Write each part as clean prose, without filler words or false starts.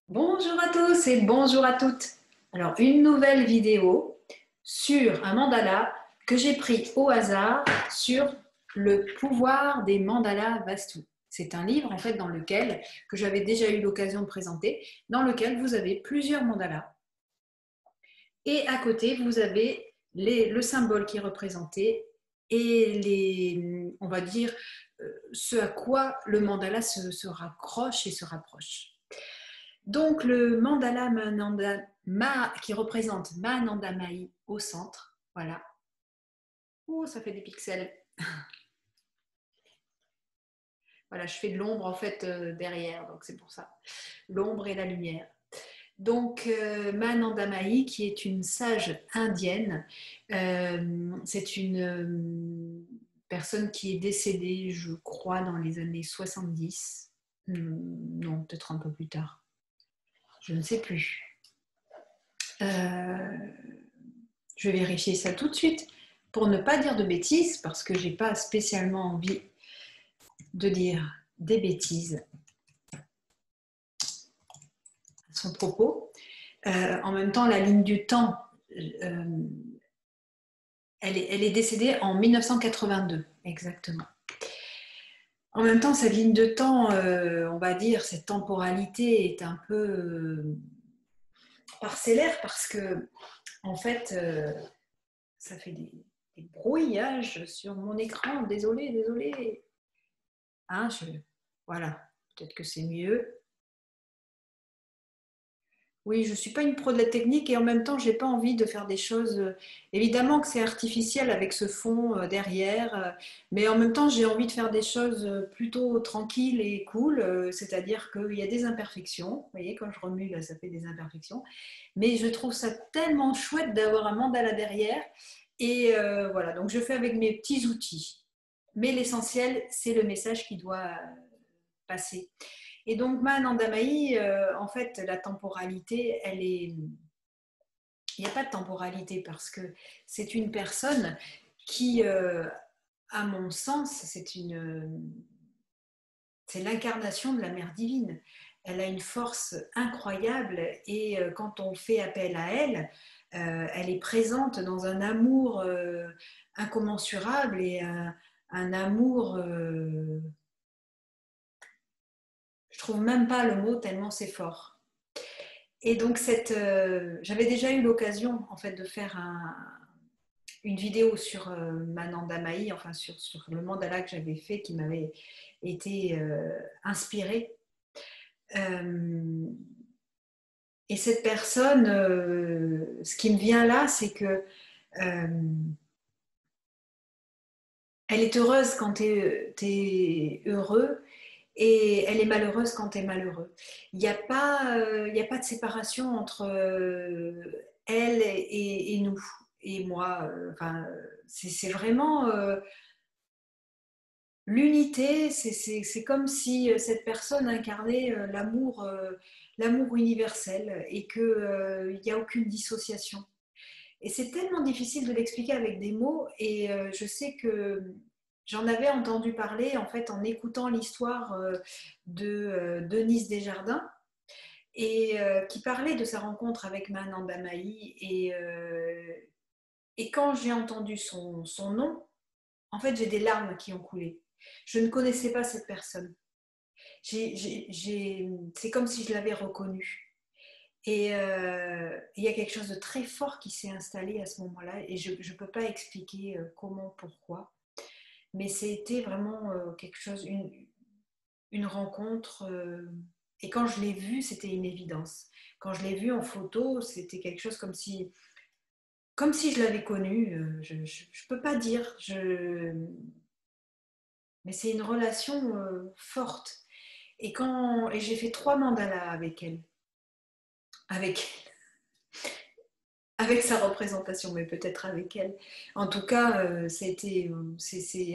Bonjour à tous et bonjour à toutes. Alors, une nouvelle vidéo sur un mandala que j'ai pris au hasard sur le pouvoir des mandalas Vastu. C'est un livre en fait que j'avais déjà eu l'occasion de présenter, dans lequel vous avez plusieurs mandalas. Et à côté, vous avez le symbole qui est représenté et on va dire, ce à quoi le mandala se raccroche et se rapproche. Donc, le mandala qui représente Mahanandamayi au centre, voilà. Oh, ça fait des pixels. Voilà, je fais de l'ombre en fait derrière, donc c'est pour ça. L'ombre et la lumière. Donc, Mahanandamayi, qui est une sage indienne, c'est une personne qui est décédée, je crois, dans les années 70. Non, peut-être un peu plus tard. Je ne sais plus. Je vais vérifier ça tout de suite pour ne pas dire de bêtises, parce que j'ai pas spécialement envie de dire des bêtises à son propos. En même temps, la ligne du temps, elle est décédée en 1982, exactement. En même temps, cette ligne de temps, on va dire, cette temporalité est un peu parcellaire parce que, en fait, ça fait des brouillages sur mon écran. Désolée, désolée. Hein, voilà, peut-être que c'est mieux. Oui, je ne suis pas une pro de la technique et en même temps, je n'ai pas envie de faire des choses. Évidemment que c'est artificiel avec ce fond derrière, mais en même temps, j'ai envie de faire des choses plutôt tranquilles et cool, c'est-à-dire qu'il y a des imperfections. Vous voyez, quand je remue, là, ça fait des imperfections. Mais je trouve ça tellement chouette d'avoir un mandala derrière. Et voilà, donc je fais avec mes petits outils. Mais l'essentiel, c'est le message qui doit passer. Et donc, Mahanandamayi, en fait, la temporalité, il n'y a pas de temporalité parce que c'est une personne qui, à mon sens, c'est l'incarnation de la mère divine. Elle a une force incroyable et quand on fait appel à elle, elle est présente dans un amour incommensurable et un amour je trouve même pas le mot tellement c'est fort. Et donc j'avais déjà eu l'occasion en fait de faire une vidéo sur Mahanandamayi, enfin sur le mandala que j'avais fait qui m'avait été inspiré. Et cette personne, ce qui me vient là, c'est que elle est heureuse quand tu es heureux et elle est malheureuse quand tu es malheureux. Il n'y a pas de séparation entre elle et nous, et moi. Enfin, c'est vraiment l'unité, c'est comme si cette personne incarnait l'amour universel et qu'il n'y a aucune dissociation. Et c'est tellement difficile de l'expliquer avec des mots et je sais que j'en avais entendu parler en fait en écoutant l'histoire de Denise Desjardins et qui parlait de sa rencontre avec Mahanandamayi et quand j'ai entendu son nom, en fait j'ai des larmes qui ont coulé. Je ne connaissais pas cette personne. C'est comme si je l'avais reconnue. Et il y a quelque chose de très fort qui s'est installé à ce moment-là et je ne peux pas expliquer comment, pourquoi, mais c'était vraiment quelque chose, une rencontre. Et quand je l'ai vue, c'était une évidence. Quand je l'ai vue en photo, c'était quelque chose comme si je l'avais connue. Je ne peux pas dire, mais c'est une relation forte. Et j'ai fait 3 mandalas avec elle, avec avec sa représentation, mais peut-être avec elle. En tout cas, c'est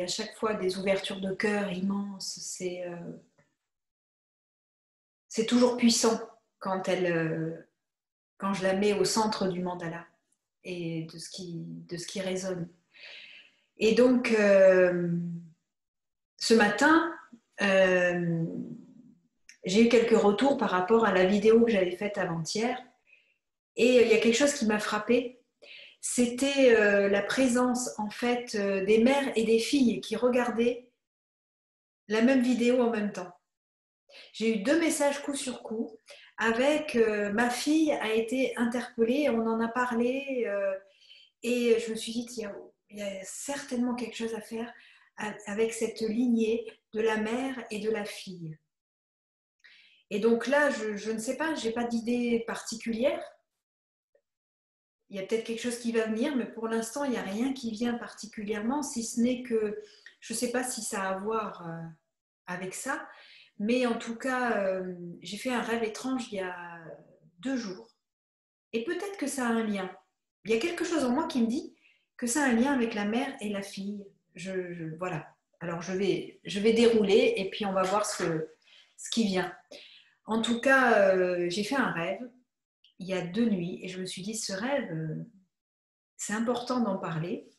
à chaque fois des ouvertures de cœur immenses. C'est toujours puissant quand je la mets au centre du mandala et de ce qui résonne. Et donc, ce matin, J'ai eu quelques retours par rapport à la vidéo que j'avais faite avant-hier. Et il y a quelque chose qui m'a frappée. C'était la présence en fait des mères et des filles qui regardaient la même vidéo en même temps. J'ai eu 2 messages coup sur coup avec ma fille a été interpellée, on en a parlé et je me suis dit il y a certainement quelque chose à faire avec cette lignée de la mère et de la fille. Et donc là, je ne sais pas, je n'ai pas d'idée particulière. Il y a peut-être quelque chose qui va venir, mais pour l'instant, il n'y a rien qui vient particulièrement, si ce n'est que je ne sais pas si ça a à voir avec ça, mais en tout cas, j'ai fait un rêve étrange il y a 2 jours. Et peut-être que ça a un lien. Il y a quelque chose en moi qui me dit que ça a un lien avec la mère et la fille. Voilà. Alors je vais dérouler et puis on va voir ce qui vient. En tout cas, j'ai fait un rêve il y a 2 nuits et je me suis dit, ce rêve, c'est important d'en parler.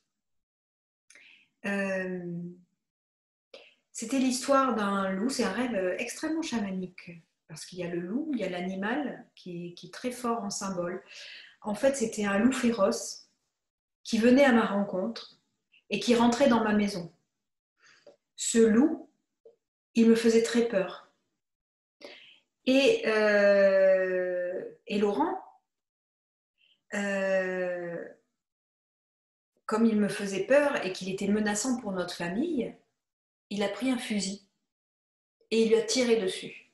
C'était l'histoire d'un loup, c'est un rêve extrêmement chamanique, parce qu'il y a le loup, il y a l'animal qui est très fort en symbole. En fait, c'était un loup féroce qui venait à ma rencontre et qui rentrait dans ma maison. Ce loup, il me faisait très peur. Et Laurent, comme il me faisait peur et qu'il était menaçant pour notre famille, il a pris un fusil et il lui a tiré dessus.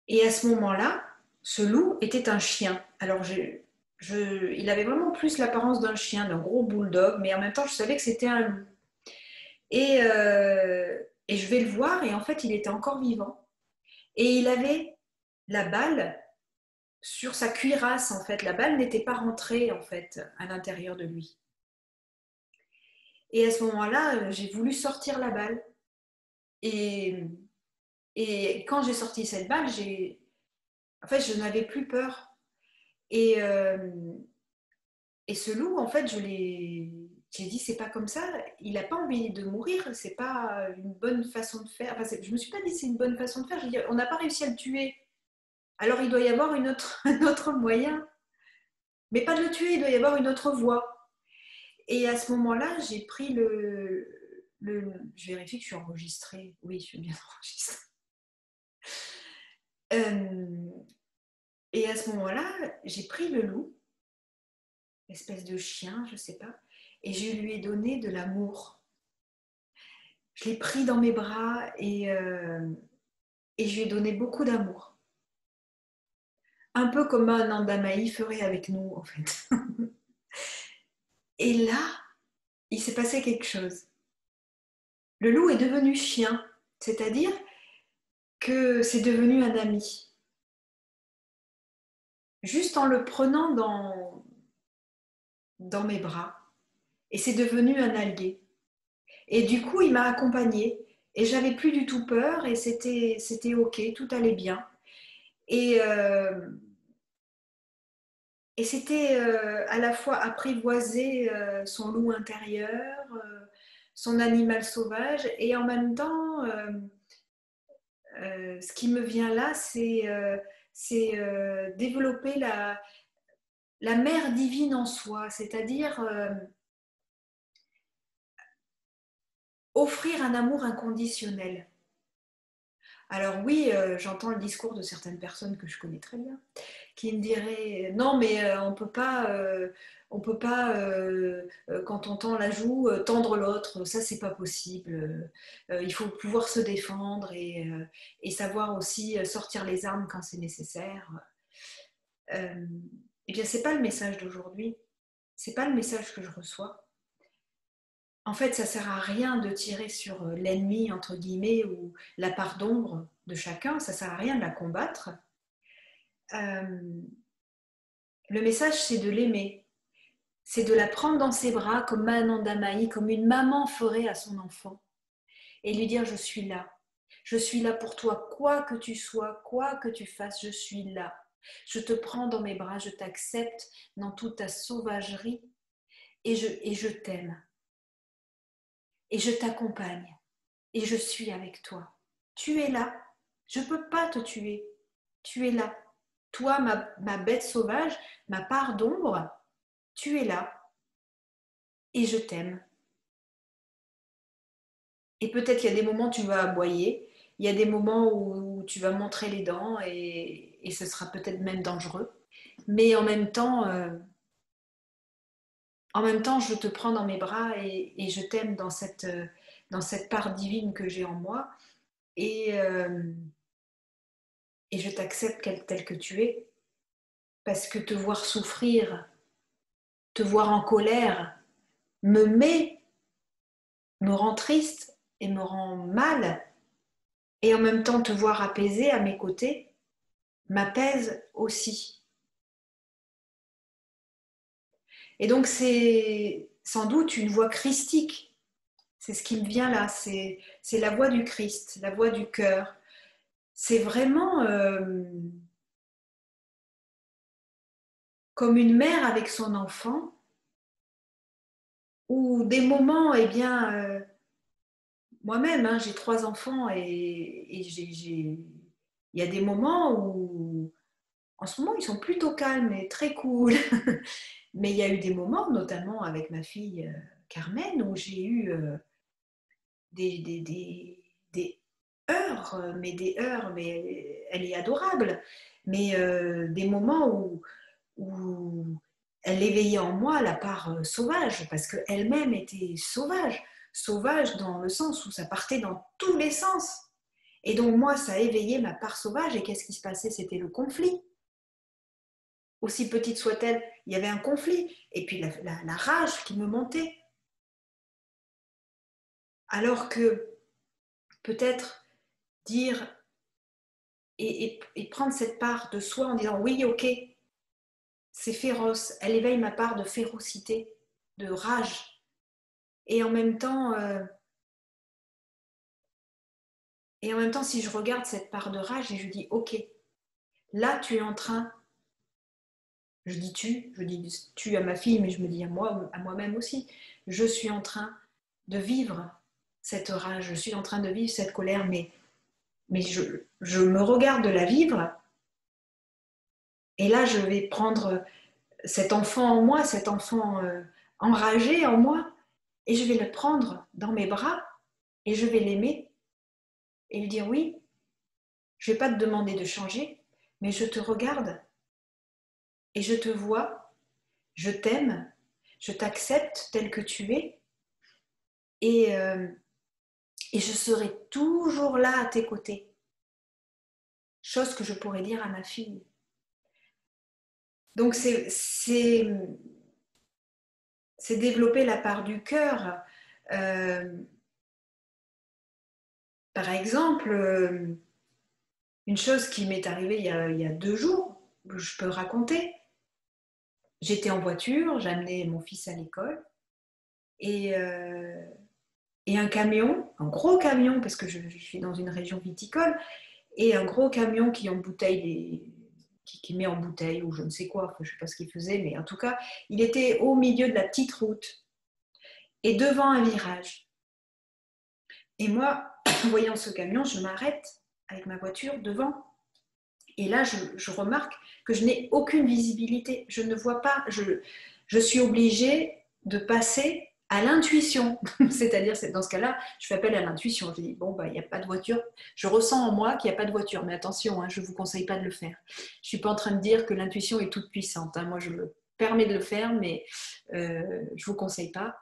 Et à ce moment-là, ce loup était un chien. Alors, il avait vraiment plus l'apparence d'un chien, d'un gros bulldog, mais en même temps, je savais que c'était un loup. Et je vais le voir, et en fait, il était encore vivant. Et il avait la balle sur sa cuirasse, en fait. La balle n'était pas rentrée, en fait, à l'intérieur de lui. Et à ce moment-là, j'ai voulu sortir la balle. Et, et quand j'ai sorti cette balle, en fait, je n'avais plus peur. Et, et ce loup, en fait, j'ai dit, c'est pas comme ça. Il n'a pas envie de mourir. C'est pas une bonne façon de faire. Enfin, je me suis pas dit, c'est une bonne façon de faire. Je dis, on n'a pas réussi à le tuer. Alors, il doit y avoir un autre moyen. Mais pas de le tuer, il doit y avoir une autre voie. Et à ce moment-là, j'ai pris je vérifie que je suis enregistrée. Oui, je suis bien enregistrée. Et à ce moment-là, j'ai pris le loup, espèce de chien, je sais pas, et je lui ai donné de l'amour. Je l'ai pris dans mes bras et je lui ai donné beaucoup d'amour. Un peu comme un Andamaï ferait avec nous, en fait. Et là, il s'est passé quelque chose. Le loup est devenu chien, c'est-à-dire que c'est devenu un ami. Juste en le prenant dans mes bras. Et c'est devenu un allié. Et du coup, il m'a accompagnée. Et j'avais plus du tout peur et c'était OK, tout allait bien. Et, euh, et c'était à la fois apprivoiser son loup intérieur, son animal sauvage, et en même temps, ce qui me vient là, c'est développer la mère divine en soi, c'est-à-dire offrir un amour inconditionnel. Alors oui, j'entends le discours de certaines personnes que je connais très bien, qui me diraient non, mais on peut pas quand on tend la joue, tendre l'autre, ça c'est pas possible. Il faut pouvoir se défendre et savoir aussi sortir les armes quand c'est nécessaire. Euh, eh bien, c'est pas le message d'aujourd'hui, c'est pas le message que je reçois. En fait, ça sert à rien de tirer sur l'ennemi, entre guillemets, ou la part d'ombre de chacun, ça sert à rien de la combattre. Euh, le message, c'est de l'aimer, c'est de la prendre dans ses bras comme Mahananda Mahi, comme une maman ferait à son enfant, et lui dire, je suis là pour toi, quoi que tu sois, quoi que tu fasses, je suis là. Je te prends dans mes bras, je t'accepte dans toute ta sauvagerie, et je t'aime, et je t'accompagne, et je suis avec toi. tu es là. Je ne peux pas te tuer. Tu es là. Toi, ma bête sauvage, ma part d'ombre, tu es là. Et je t'aime. Et peut-être qu'il y a des moments où tu vas aboyer, il y a des moments où tu vas montrer les dents et ce sera peut-être même dangereux. Mais en même temps, je te prends dans mes bras et je t'aime dans cette part divine que j'ai en moi et, euh, et je t'accepte tel que tu es. Parce que te voir souffrir, te voir en colère, me met, me rend triste et me rend mal. Et en même temps, te voir apaisé à mes côtés m'apaise aussi. Et donc, c'est sans doute une voix christique. C'est ce qui me vient là. C'est la voix du Christ, la voix du cœur. C'est vraiment comme une mère avec son enfant, ou des moments, eh bien, moi-même, hein, j'ai 3 enfants et il y a des moments où, en ce moment, ils sont plutôt calmes et très cool. Mais il y a eu des moments, notamment avec ma fille Carmen, où j'ai eu des, des, des, des heures, mais elle est adorable. Mais des moments où elle éveillait en moi la part sauvage, parce qu'elle-même était sauvage. Sauvage dans le sens où ça partait dans tous les sens. Et donc moi, ça a éveillé ma part sauvage. Et qu'est-ce qui se passait? C'était le conflit. Aussi petite soit-elle, il y avait un conflit. Et puis la rage qui me montait. Alors que peut-être dire et prendre cette part de soi en disant oui, ok, c'est féroce. Elle éveille ma part de férocité, de rage. Et en même temps, si je regarde cette part de rage et je dis ok, là tu es en train, je dis tu à ma fille, mais je me dis à moi-même aussi, je suis en train de vivre cette rage, je suis en train de vivre cette colère, mais je me regarde de la vivre, et là je vais prendre cet enfant en moi, cet enfant enragé en moi, et je vais le prendre dans mes bras, et je vais l'aimer, et lui dire oui, je ne vais pas te demander de changer, mais je te regarde, et je te vois, je t'aime, je t'accepte tel que tu es, et, euh, et je serai toujours là à tes côtés. Chose que je pourrais dire à ma fille. Donc c'est développer la part du cœur. Euh, Par exemple, une chose qui m'est arrivée il y a 2 jours, je peux raconter. J'étais en voiture, j'amenais mon fils à l'école et, euh, et un camion, un gros camion, parce que je suis dans une région viticole, et un gros camion qui embouteille qui met en bouteille ou je ne sais quoi, enfin, je ne sais pas ce qu'il faisait, mais en tout cas, il était au milieu de la petite route et devant un virage. Et moi, voyant ce camion, je m'arrête avec ma voiture devant. Et là, je remarque que je n'ai aucune visibilité. Je ne vois pas. Je suis obligée de passer à l'intuition. C'est-à-dire, dans ce cas-là, je fais appel à l'intuition. Je dis, bon, bah, il n'y a pas de voiture. Je ressens en moi qu'il n'y a pas de voiture. Mais attention, hein, je ne vous conseille pas de le faire. Je ne suis pas en train de dire que l'intuition est toute puissante. Hein. Moi, je me permets de le faire, mais je ne vous conseille pas.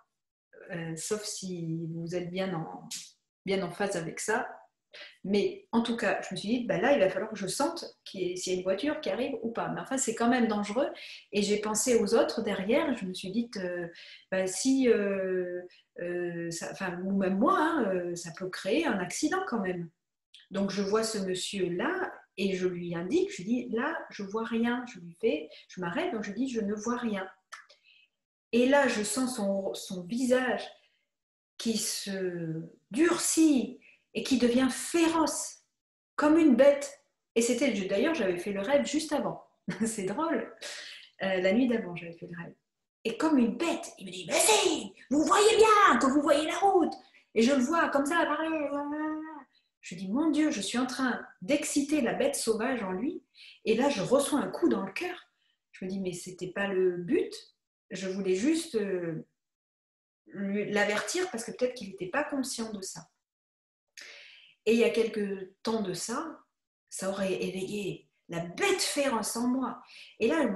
Sauf si vous êtes bien en phase avec ça. Mais en tout cas, je me suis dit, bah là, il va falloir que je sente s'il y a une voiture qui arrive ou pas. Mais enfin, c'est quand même dangereux. Et j'ai pensé aux autres derrière. Je me suis dit, bah, si, ou même moi, hein, ça peut créer un accident quand même. Donc, je vois ce monsieur-là et je lui indique, je lui dis, là, je vois rien. Je m'arrête, donc je dis, je ne vois rien. Et là, je sens son visage qui se durcit et qui devient féroce, comme une bête. Et c'était, d'ailleurs, j'avais fait le rêve juste avant. C'est drôle. La nuit d'avant, j'avais fait le rêve. Et comme une bête, il me dit, mais si, vous voyez bien que vous voyez la route. Et je le vois comme ça apparaître. Je dis, mon Dieu, je suis en train d'exciter la bête sauvage en lui, et là, je reçois un coup dans le cœur. Je me dis, mais ce n'était pas le but. Je voulais juste l'avertir parce que peut-être qu'il n'était pas conscient de ça. Et il y a quelques temps de ça, ça aurait éveillé la bête féroce en moi. Et là,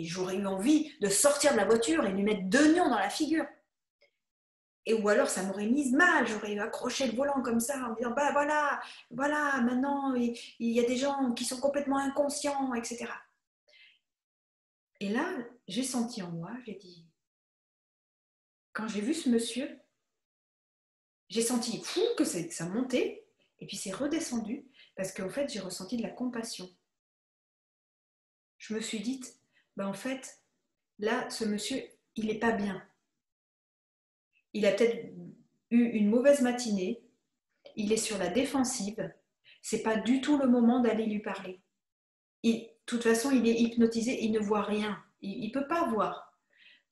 j'aurais eu envie de sortir de la voiture et de lui mettre 2 nions dans la figure. Et ou alors ça m'aurait mise mal, j'aurais accroché le volant comme ça en me disant bah voilà, voilà, maintenant il y a des gens qui sont complètement inconscients, etc. Et là, j'ai senti en moi, j'ai dit, quand j'ai vu ce monsieur, j'ai senti fou que ça montait et puis c'est redescendu parce qu'en fait j'ai ressenti de la compassion. Je me suis dit, bah en fait, là, ce monsieur, il n'est pas bien. Il a peut-être eu une mauvaise matinée, il est sur la défensive, c'est pas du tout le moment d'aller lui parler. De toute façon, il est hypnotisé, il ne voit rien, il ne peut pas voir.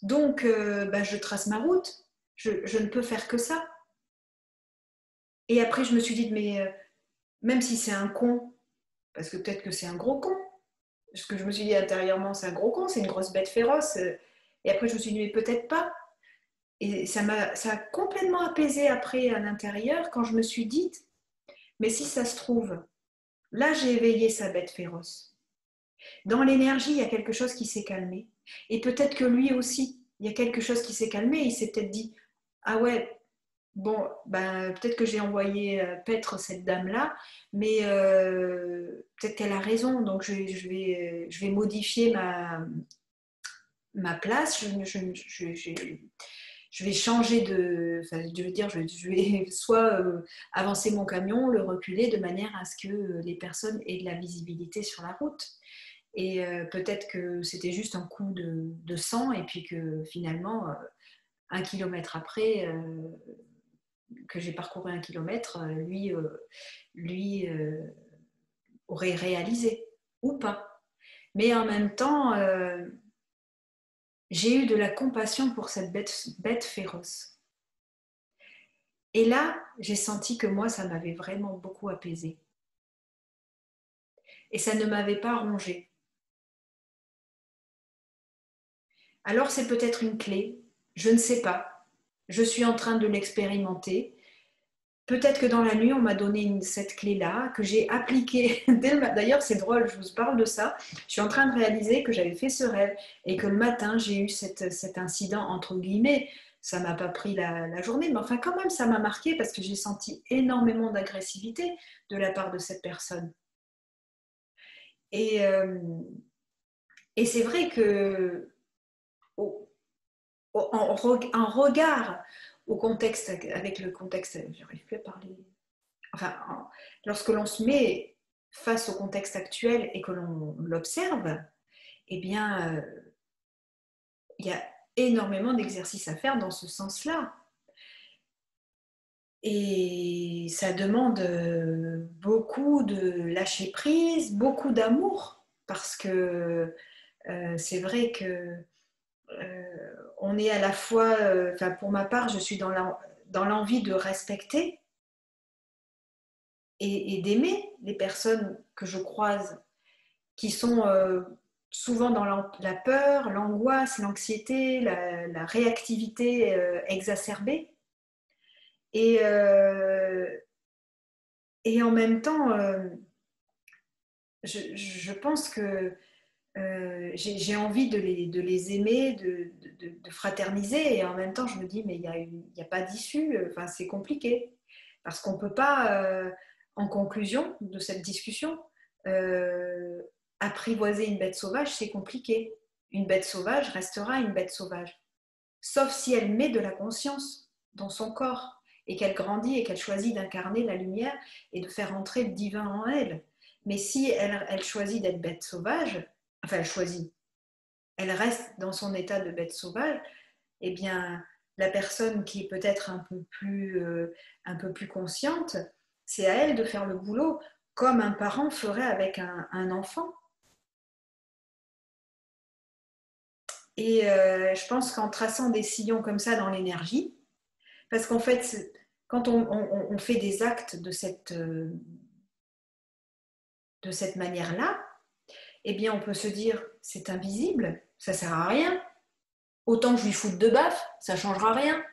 Donc, je trace ma route, je ne peux faire que ça. Et après, je me suis dit, mais même si c'est un con, parce que peut-être que c'est un gros con, ce que je me suis dit intérieurement, c'est un gros con, c'est une grosse bête féroce. Et après, je me suis dit, mais peut-être pas. Et ça a complètement apaisé après à l'intérieur quand je me suis dit, mais si ça se trouve, là, j'ai éveillé sa bête féroce. Dans l'énergie, il y a quelque chose qui s'est calmé. Et peut-être que lui aussi, il y a quelque chose qui s'est calmé. Il s'est peut-être dit, ah ouais, bon, ben, peut-être que j'ai envoyé paître cette dame-là, mais peut-être qu'elle a raison, donc je vais modifier ma place, je vais changer de... Enfin, je veux dire, je vais soit avancer mon camion, le reculer de manière à ce que les personnes aient de la visibilité sur la route. Et peut-être que c'était juste un coup de sang et puis que finalement, 1 kilomètre après, que j'ai parcouru 1 kilomètre, lui aurait réalisé ou pas. Mais en même temps, j'ai eu de la compassion pour cette bête féroce. Et là, j'ai senti que moi, ça m'avait vraiment beaucoup apaisé. Et ça ne m'avait pas rongé. Alors c'est peut-être une clé, je ne sais pas. Je suis en train de l'expérimenter. Peut-être que dans la nuit, on m'a donné cette clé-là, que j'ai appliquée. D'ailleurs, c'est drôle, je vous parle de ça. Je suis en train de réaliser que j'avais fait ce rêve et que le matin, j'ai eu cet incident, entre guillemets. Ça ne m'a pas pris la journée, mais enfin, quand même, ça m'a marqué parce que j'ai senti énormément d'agressivité de la part de cette personne. Et, euh, et c'est vrai que en regard au contexte, avec le contexte, j'arrive plus à parler. Enfin, lorsque l'on se met face au contexte actuel et que l'on l'observe, eh bien, il y a énormément d'exercices à faire dans ce sens-là. Et ça demande beaucoup de lâcher prise, beaucoup d'amour, parce que c'est vrai que on est à la fois, enfin pour ma part, je suis dans l'envie de respecter et d'aimer les personnes que je croise, qui sont souvent dans la peur, l'angoisse, l'anxiété, la réactivité exacerbée. Et, euh, et en même temps, je pense que j'ai envie de les aimer, de fraterniser, et en même temps, je me dis, mais il y a pas d'issue, enfin, c'est compliqué. Parce qu'on ne peut pas, en conclusion de cette discussion, euh, apprivoiser une bête sauvage, c'est compliqué. Une bête sauvage restera une bête sauvage. Sauf si elle met de la conscience dans son corps et qu'elle grandit et qu'elle choisit d'incarner la lumière et de faire entrer le divin en elle. Mais si elle choisit d'être bête sauvage, enfin elle choisit, elle reste dans son état de bête sauvage, eh bien la personne qui est peut-être un peu plus consciente, c'est à elle de faire le boulot comme un parent ferait avec un enfant. Et je pense qu'en traçant des sillons comme ça dans l'énergie, parce qu'en fait, quand on fait des actes de cette manière-là, eh bien, on peut se dire, c'est invisible, ça ne sert à rien. Autant que je lui foute de baffe, ça ne changera rien.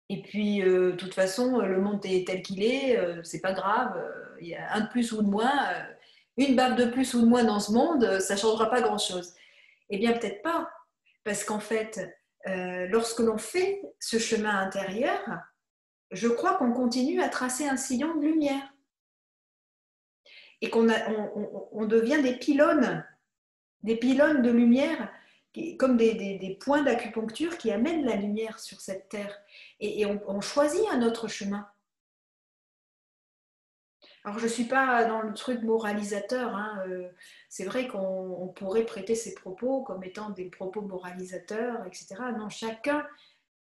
Et puis, de toute façon, le monde est tel qu'il est, c'est pas grave. Il y a un de plus ou de moins, une baffe de plus ou de moins dans ce monde, ça ne changera pas grand-chose. Eh bien, peut-être pas. Parce qu'en fait, lorsque l'on fait ce chemin intérieur, je crois qu'on continue à tracer un sillon de lumière. Et on devient des pylônes de lumière, comme des points d'acupuncture qui amènent la lumière sur cette terre. Et on choisit un autre chemin. Alors, je ne suis pas dans le truc moralisateur, hein. C'est vrai qu'on pourrait prêter ces propos comme étant des propos moralisateurs, etc. Non, chacun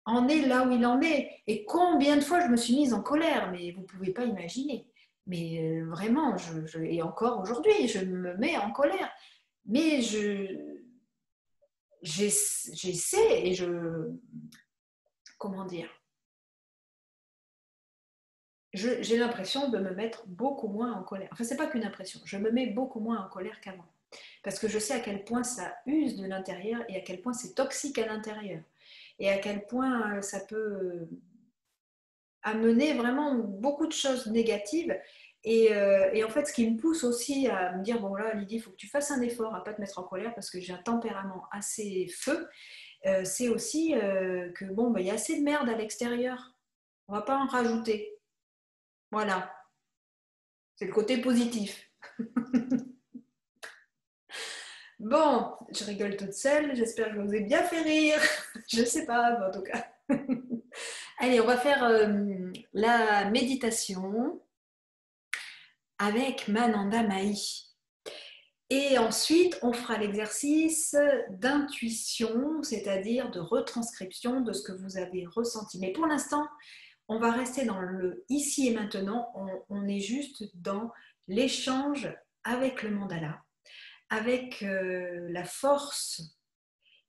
en est là où il en est. Et combien de fois je me suis mise en colère, mais vous ne pouvez pas imaginer. Mais vraiment, et encore aujourd'hui, je me mets en colère. Mais j'essaie et comment dire, j'ai l'impression de me mettre beaucoup moins en colère. Enfin, c'est pas qu'une impression, je me mets beaucoup moins en colère qu'avant. Parce que je sais à quel point ça use de l'intérieur et à quel point c'est toxique à l'intérieur. Et à quel point ça peut amener vraiment beaucoup de choses négatives. Et en fait, ce qui me pousse aussi à me dire, bon là, Lydie, il faut que tu fasses un effort à ne pas te mettre en colère parce que j'ai un tempérament assez feu, c'est aussi que bon, bah, y a assez de merde à l'extérieur. On ne va pas en rajouter. Voilà, c'est le côté positif. Bon, je rigole toute seule, j'espère que je vous ai bien fait rire. Je ne sais pas, mais en tout cas. Allez, on va faire la méditation avec Mananda Mahi. Et ensuite, on fera l'exercice d'intuition, c'est-à-dire de retranscription de ce que vous avez ressenti. Mais pour l'instant, on va rester dans le ici et maintenant. On est juste dans l'échange avec le mandala, avec la force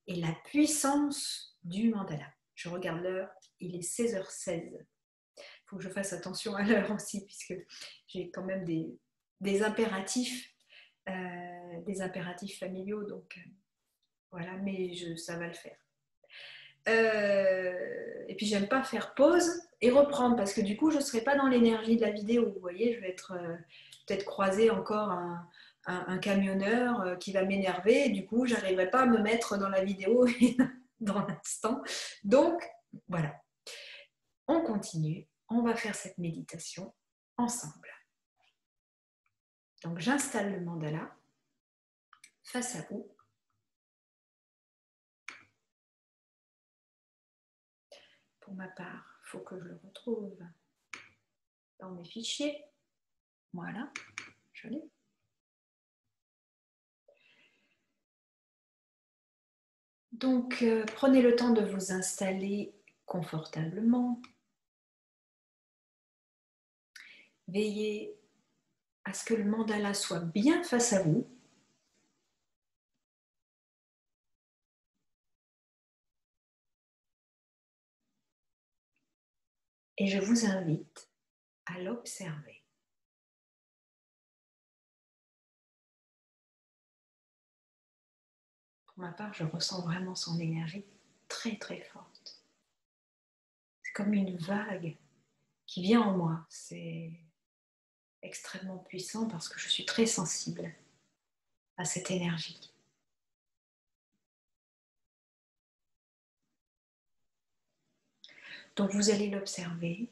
et la puissance du mandala. Je regarde l'heure, il est 16h16. Il faut que je fasse attention à l'heure aussi, puisque j'ai quand même des impératifs familiaux, donc voilà, mais ça va le faire. Et puis j'aime pas faire pause et reprendre parce que du coup je serai pas dans l'énergie de la vidéo. Vous voyez, je vais être peut-être croiser encore un camionneur qui va m'énerver. Du coup, j'arriverai pas à me mettre dans la vidéo dans l'instant. Donc voilà, on continue. On va faire cette méditation ensemble. Donc j'installe le mandala face à vous. Pour ma part, il faut que je le retrouve dans mes fichiers. Voilà, je l'ai. Donc, prenez le temps de vous installer confortablement. Veillez à ce que le mandala soit bien face à vous. Et je vous invite à l'observer. Pour ma part, je ressens vraiment son énergie très très forte. C'est comme une vague qui vient en moi. C'est extrêmement puissant parce que je suis très sensible à cette énergie. Donc vous allez l'observer.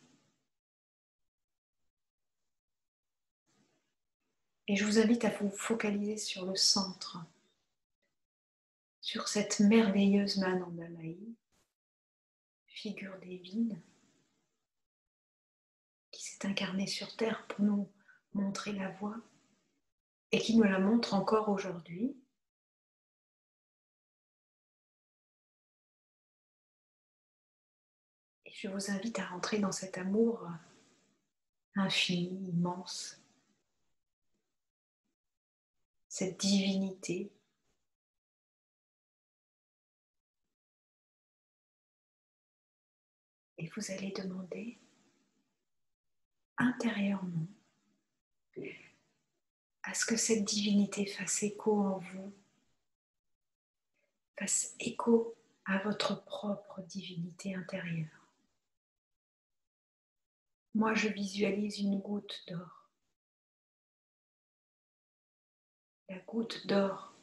Et je vous invite à vous focaliser sur le centre, sur cette merveilleuse Mananda Mahi, figure divine, qui s'est incarnée sur Terre pour nous montrer la voie et qui nous la montre encore aujourd'hui. Et je vous invite à rentrer dans cet amour infini, immense, cette divinité. Et vous allez demander intérieurement à ce que cette divinité fasse écho en vous, fasse écho à votre propre divinité intérieure. Moi, je visualise une goutte d'or. La goutte d'or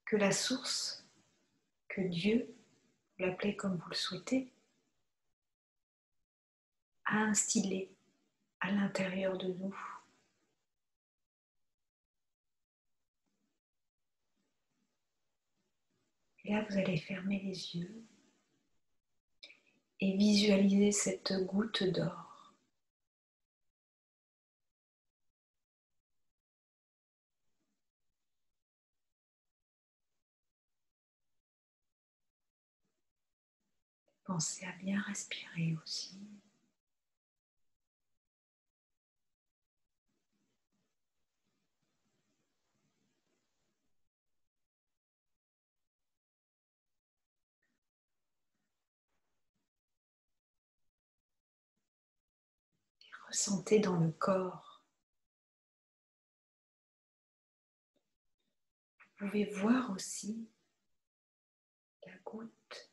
que la source, que Dieu, vous l'appelez comme vous le souhaitez, a instillée à l'intérieur de nous. Et là, vous allez fermer les yeux et visualiser cette goutte d'or. Pensez à bien respirer aussi. Ressentez dans le corps. Vous pouvez voir aussi la goutte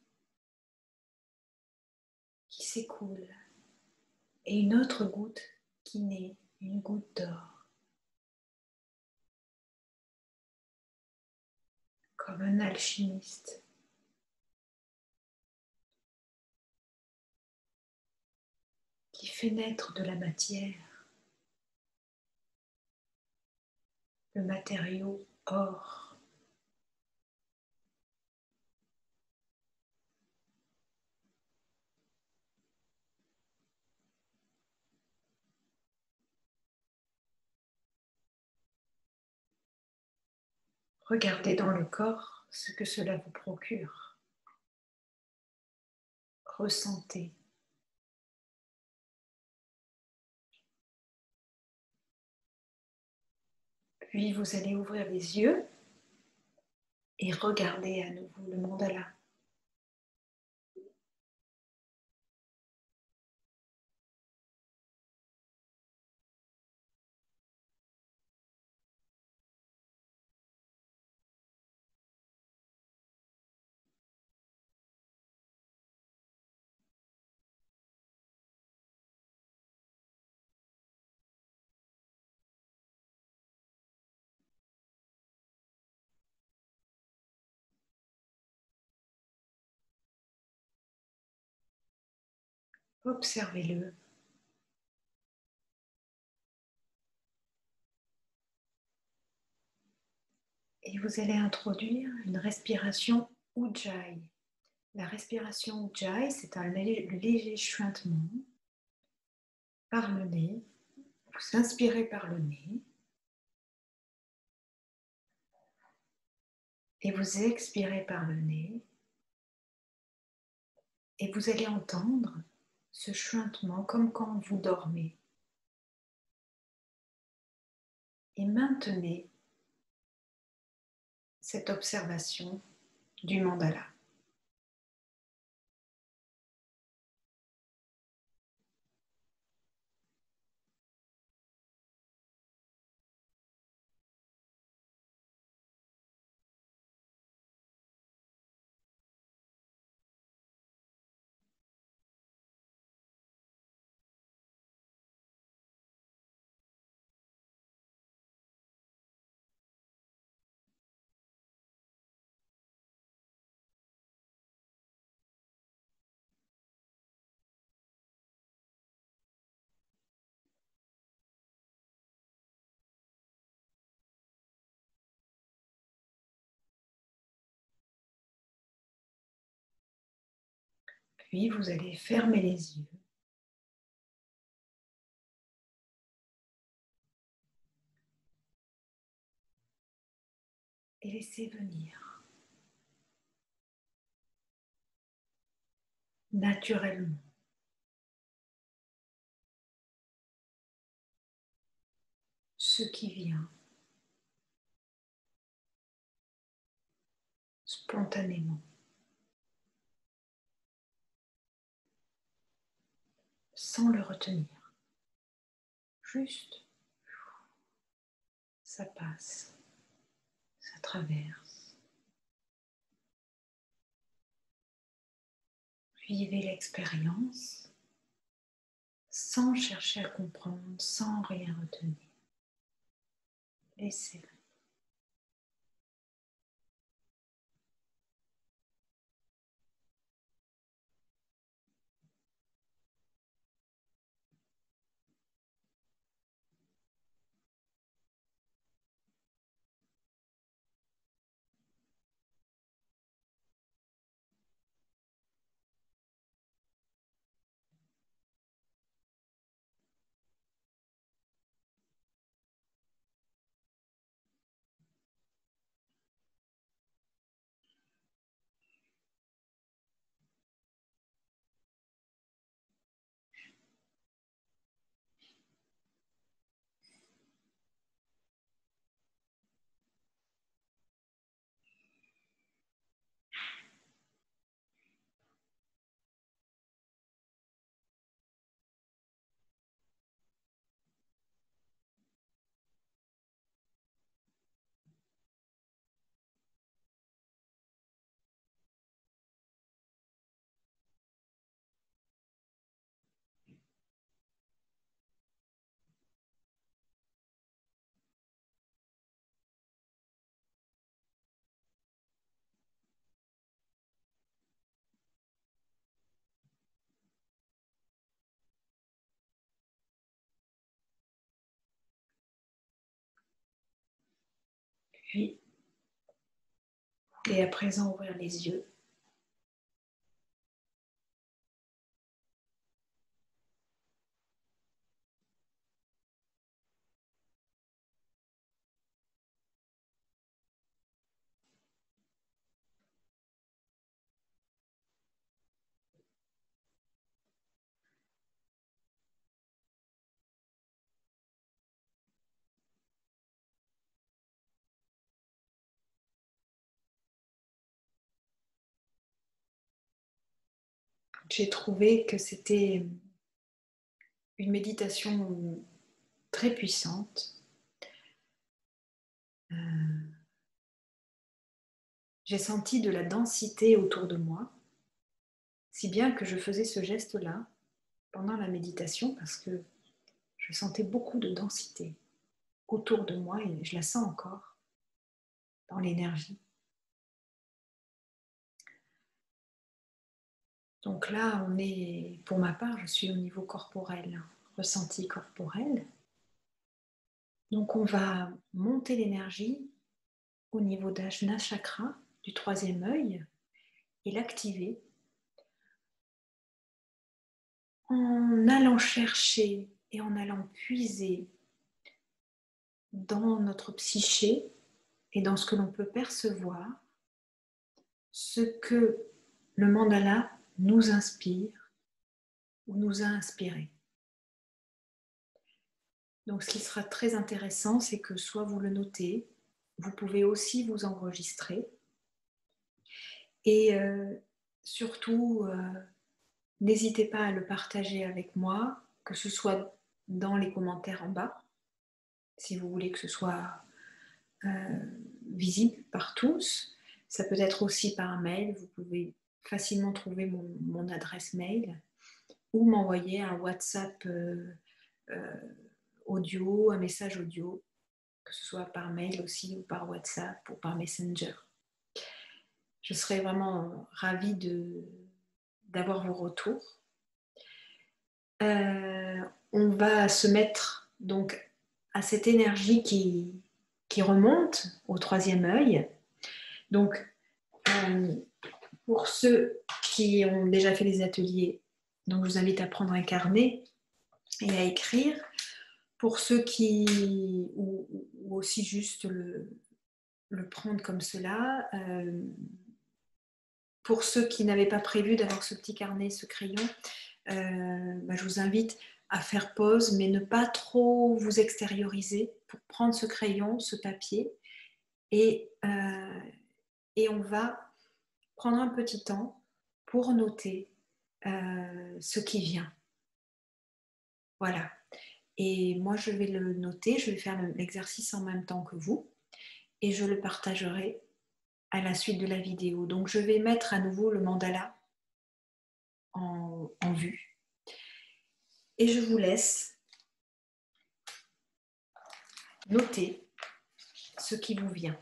qui s'écoule et une autre goutte qui naît, une goutte d'or. Comme un alchimiste qui fait naître de la matière, le matériau or. Regardez dans le corps ce que cela vous procure. Ressentez. Puis vous allez ouvrir les yeux et regarder à nouveau le mandala. Observez-le. Et vous allez introduire une respiration Ujjayi. La respiration Ujjayi, c'est un léger chuintement par le nez. Vous inspirez par le nez et vous expirez par le nez. Et vous allez entendre ce chuintement comme quand vous dormez. Et maintenez cette observation du mandala. Puis vous allez fermer les yeux et laisser venir naturellement ce qui vient spontanément, sans le retenir. juste, ça passe, ça traverse. Vivez l'expérience sans chercher à comprendre, sans rien retenir. Laissez-le. Puis, et à présent, ouvrir les yeux. J'ai trouvé que c'était une méditation très puissante. J'ai senti de la densité autour de moi, si bien que je faisais ce geste-là pendant la méditation parce que je sentais beaucoup de densité autour de moi et je la sens encore dans l'énergie. Donc là, on est, pour ma part, je suis au niveau corporel, ressenti corporel. Donc on va monter l'énergie au niveau d'Ajna Chakra, du troisième œil, et l'activer en allant chercher et en allant puiser dans notre psyché et dans ce que l'on peut percevoir, ce que le mandala nous inspire ou nous a inspiré. Donc ce qui sera très intéressant, c'est que soit vous le notez, vous pouvez aussi vous enregistrer et surtout n'hésitez pas à le partager avec moi, que ce soit dans les commentaires en bas, si vous voulez que ce soit visible par tous. Ça peut être aussi par mail, vous pouvez facilement trouver mon adresse mail ou m'envoyer un WhatsApp audio, un message audio, que ce soit par mail aussi ou par WhatsApp ou par Messenger. Je serais vraiment ravie d'avoir vos retours. On va se mettre donc à cette énergie qui remonte au troisième œil. Donc, pour ceux qui ont déjà fait les ateliers, donc je vous invite à prendre un carnet et à écrire. Pour ceux qui, ou aussi juste le prendre comme cela, pour ceux qui n'avaient pas prévu d'avoir ce petit carnet, ce crayon, je vous invite à faire pause, mais ne pas trop vous extérioriser pour prendre ce crayon, ce papier, et on va prendre un petit temps pour noter ce qui vient. Voilà. Et moi, je vais le noter, je vais faire l'exercice en même temps que vous et je le partagerai à la suite de la vidéo. Donc, je vais mettre à nouveau le mandala en vue et je vous laisse noter ce qui vous vient.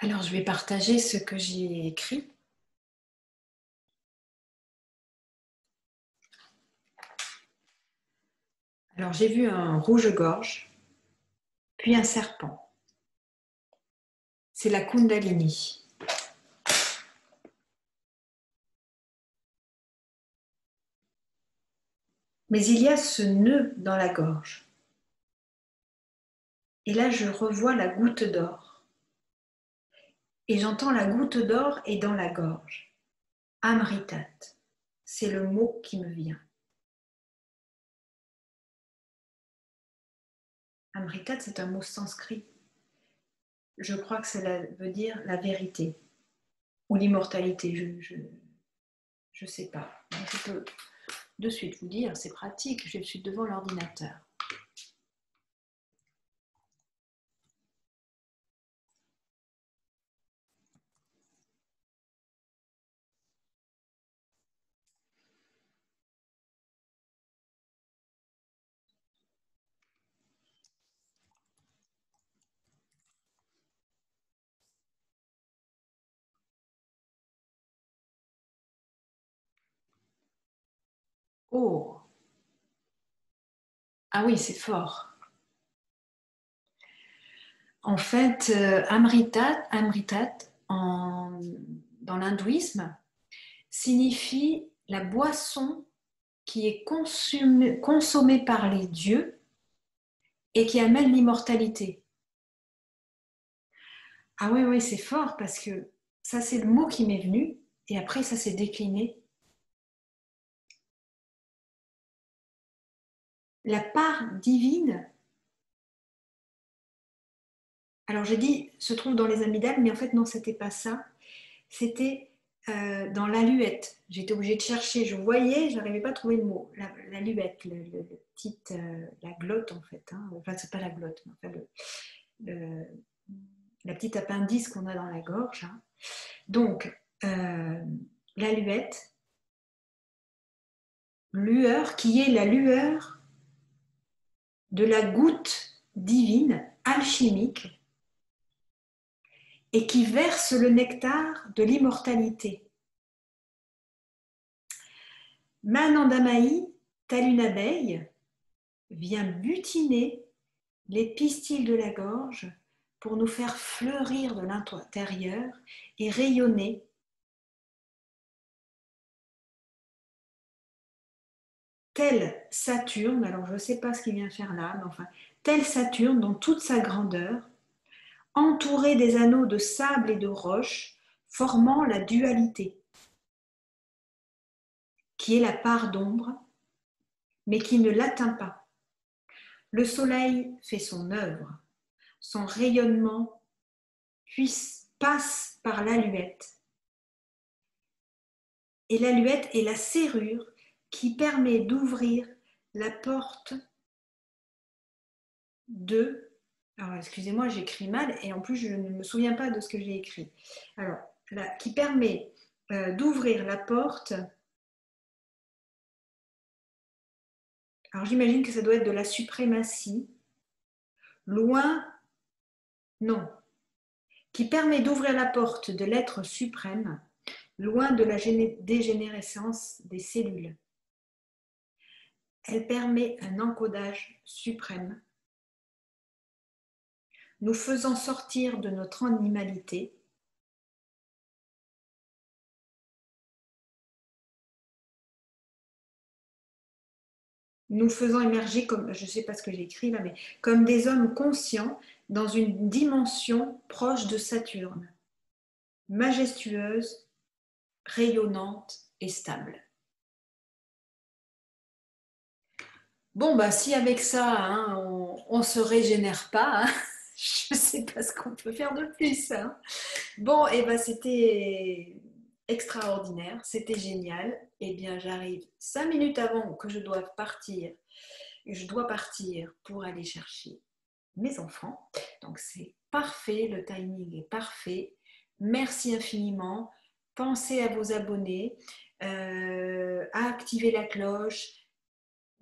Alors, je vais partager ce que j'ai écrit. Alors, j'ai vu un rouge-gorge, puis un serpent. C'est la Kundalini. Mais il y a ce nœud dans la gorge. Et là, je revois la goutte d'or. Et j'entends la goutte d'or est dans la gorge. Amritat, c'est le mot qui me vient. Amritat, c'est un mot sanskrit. Je crois que cela veut dire la vérité ou l'immortalité. Je sais pas. Je peux de suite vous dire, c'est pratique, je suis devant l'ordinateur. Oh, ah oui, c'est fort. En fait, Amritat dans l'hindouisme, signifie la boisson qui est consommée par les dieux et qui amène l'immortalité. Ah oui, oui, c'est fort parce que ça, c'est le mot qui m'est venu et après, ça s'est décliné. La part divine, alors j'ai dit se trouve dans les amygdales, mais en fait, non, c'était pas ça. C'était dans l'aluette. J'étais obligée de chercher, je voyais, je n'arrivais pas à trouver le mot. L'aluette, la glotte en fait. Hein. Enfin, c'est pas la glotte, mais enfin, le, la petite appendice qu'on a dans la gorge. Hein. Donc, l'aluette, lueur, qui est la lueur de la goutte divine, alchimique, et qui verse le nectar de l'immortalité. Manandamayi, telle une abeille, vient butiner les pistils de la gorge pour nous faire fleurir de l'intérieur et rayonner. Tel Saturne, alors je ne sais pas ce qu'il vient faire là, mais enfin, tel Saturne dans toute sa grandeur, entouré des anneaux de sable et de roche, formant la dualité, qui est la part d'ombre, mais qui ne l'atteint pas. Le soleil fait son œuvre, son rayonnement passe par l'aluette. Et l'aluette est la serrure qui permet d'ouvrir la porte de... Alors, excusez-moi, j'écris mal et en plus, je ne me souviens pas de ce que j'ai écrit. Alors, là, qui permet d'ouvrir la porte... Alors, j'imagine que ça doit être de la suprématie. Loin... Non. Qui permet d'ouvrir la porte de l'être suprême, loin de la dégénérescence des cellules. Elle permet un encodage suprême, nous faisant sortir de notre animalité nous faisant émerger comme, je ne sais pas ce que j'ai écrit là, mais comme des hommes conscients dans une dimension proche de Saturne, majestueuse, rayonnante et stable. Bon, bah si avec ça, hein, on ne se régénère pas, hein, je ne sais pas ce qu'on peut faire de plus. Hein. Bon, et ben c'était extraordinaire, c'était génial. Eh bien, j'arrive 5 minutes avant que je doive partir. Je dois partir pour aller chercher mes enfants. Donc, c'est parfait, le timing est parfait. Merci infiniment. Pensez à vous abonner, à activer la cloche.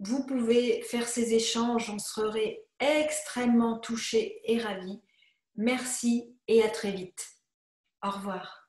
Vous pouvez faire ces échanges, j'en serai extrêmement touchée et ravie. Merci et à très vite. Au revoir.